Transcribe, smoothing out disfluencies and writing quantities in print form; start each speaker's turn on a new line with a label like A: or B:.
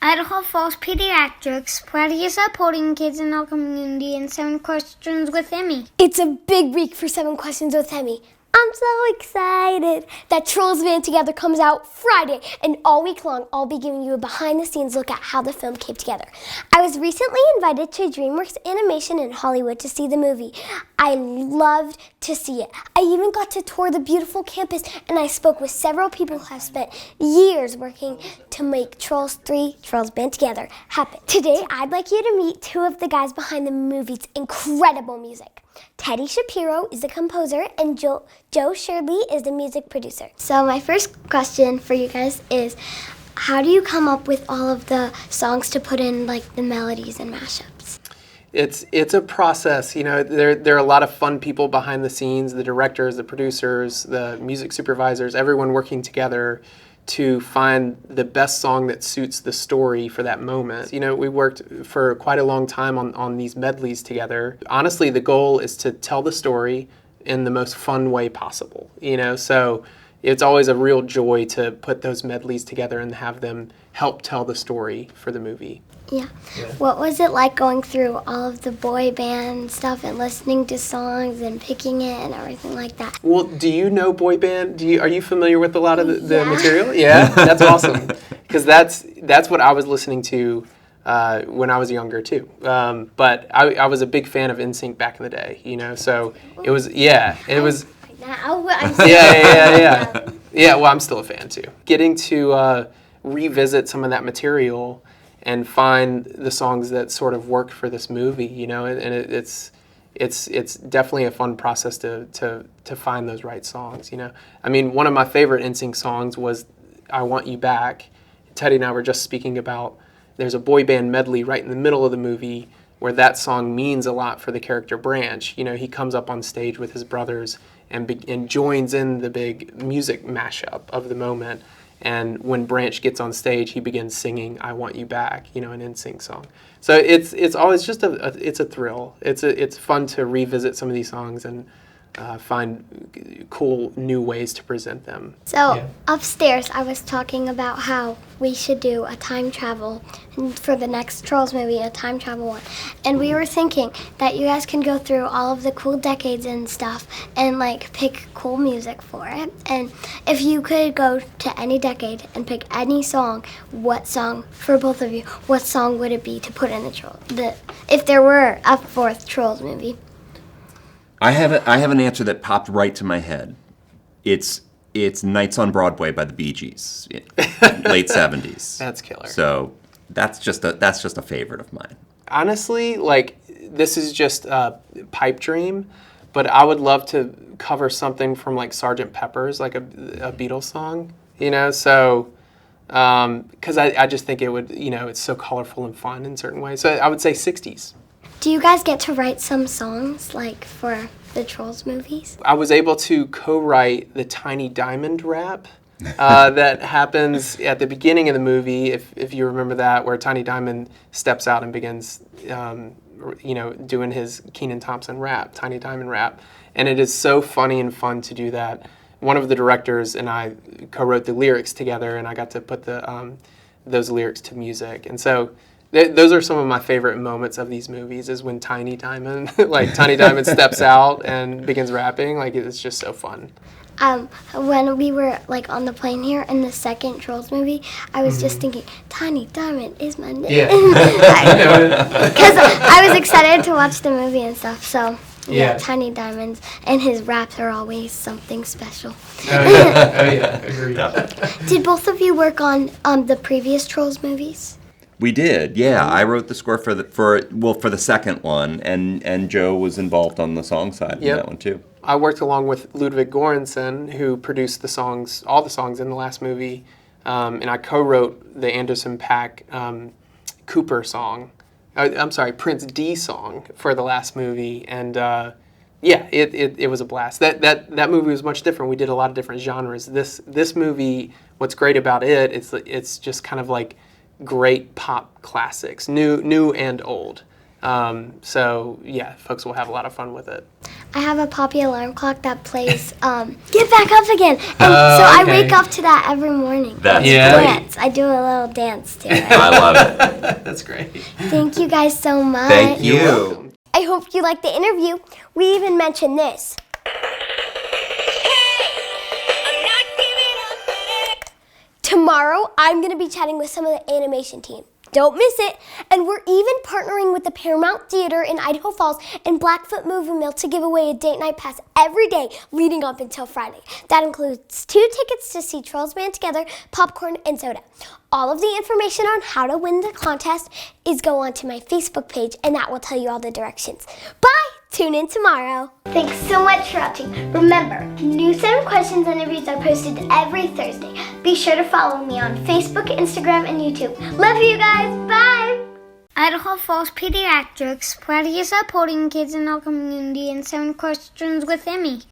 A: Idaho Falls Pediatrics, proudly supporting kids in our community in 7 Questions with Emmy.
B: It's a big week for 7 Questions with Emmy. I'm so excited that Trolls Band Together comes out Friday, and all week long I'll be giving you a behind-the-scenes look at how the film came together. I was recently invited to DreamWorks Animation in Hollywood to see the movie. I loved to see it. I even got to tour the beautiful campus, and I spoke with several people who have spent years working to make Trolls 3, Trolls Band Together happen. Today I'd like you to meet 2 of the guys behind the movie's incredible music. Teddy Shapiro is the composer, and Joe Shirley is the music producer. So my first question for you guys is, how do you come up with all of the songs to put in, like, the melodies and mashups?
C: It's a process. You know, there are a lot of fun people behind the scenes, the directors, the producers, the music supervisors, everyone working together to find the best song that suits the story for that moment. You know, we worked for quite a long time on these medleys together. Honestly, the goal is to tell the story in the most fun way possible, you know, so it's always a real joy to put those medleys together and have them help tell the story for the movie.
B: Yeah. What was it like going through all of the boy band stuff and listening to songs and picking it and everything like that?
C: Well, do you know boy band? Are you familiar with a lot of the material? Yeah, that's awesome. Because that's what I was listening to when I was younger too. But I was a big fan of NSYNC back in the day, you know. So it was
B: Now I'm
C: yeah. Well, I'm still a fan too. Getting to revisit some of that material and find the songs that sort of work for this movie, you know, and it's definitely a fun process to find those right songs, you know. I mean, one of my favorite NSYNC songs was "I Want You Back." Teddy and I were just speaking about there's a boy band medley right in the middle of the movie where that song means a lot for the character Branch. You know, he comes up on stage with his brothers and joins in the big music mashup of the moment. And when Branch gets on stage, he begins singing "I Want You Back," you know, an NSYNC song. So it's always just it's a thrill. It's fun to revisit some of these songs and find cool new ways to present them.
B: So upstairs, I was talking about how we should do a time travel for the next Trolls movie, a time travel one. And we were thinking that you guys can go through all of the cool decades and stuff and, like, pick cool music for it. And if you could go to any decade and pick any song, what song, for both of you, what song would it be to put in if there were a 4th Trolls movie?
D: I have an answer that popped right to my head. It's Nights on Broadway by the Bee Gees, late 70s.
C: That's killer.
D: So that's just a favorite of mine.
C: Honestly, like, this is just a pipe dream, but I would love to cover something from, like, Sgt. Pepper's, like a Beatles song, you know. So because I just think it would, you know, it's so colorful and fun in certain ways. So I would say 60s.
B: Do you guys get to write some songs, like, for the Trolls movies?
C: I was able to co-write the Tiny Diamond rap that happens at the beginning of the movie, if you remember that, where Tiny Diamond steps out and begins, you know, doing his Kenan Thompson rap, Tiny Diamond rap. And it is so funny and fun to do that. One of the directors and I co-wrote the lyrics together, and I got to put those lyrics to music. And so those are some of my favorite moments of these movies, is when Tiny Diamond steps out and begins rapping. Like, it's just so fun.
B: When we were, like, on the plane here in the second Trolls movie, I was just thinking, Tiny Diamond is my name. Yeah. Because I was excited to watch the movie and stuff, so yeah, Tiny Diamonds and his raps are always something special.
C: Agreed.
B: Did both of you work on the previous Trolls movies?
D: We did, yeah. I wrote the score for the second one, and Joe was involved on the song side in that one too.
C: I worked along with Ludwig Göransson, who produced all the songs in the last movie, and I co-wrote the Anderson .Paak Cooper song. Prince D song for the last movie, and it was a blast. That movie was much different. We did a lot of different genres. This movie, what's great about it, it's just kind of like great pop classics, new and old. So yeah, folks will have a lot of fun with it.
B: I have a Poppy alarm clock that plays Get Back Up Again. And so I wake up to that every morning.
D: That's
C: great.
B: Dance. I do a little dance to it.
D: I love it.
C: That's great.
B: Thank you guys so much.
D: Thank you.
C: You're welcome.
B: I hope you liked the interview. We even mentioned this. Tomorrow, I'm going to be chatting with some of the animation team. Don't miss it. And we're even partnering with the Paramount Theater in Idaho Falls and Blackfoot Movie Mill to give away a date night pass every day leading up until Friday. That includes 2 tickets to see Trolls Band Together, popcorn, and soda. All of the information on how to win the contest is go onto my Facebook page, and that will tell you all the directions. Bye! Tune in tomorrow. Thanks so much for watching. Remember, new 7 questions interviews are posted every Thursday. Be sure to follow me on Facebook, Instagram, and YouTube. Love you guys. Bye!
A: Idaho Falls Pediatrics, proudly supporting kids in our community, and 7 questions with Emmy.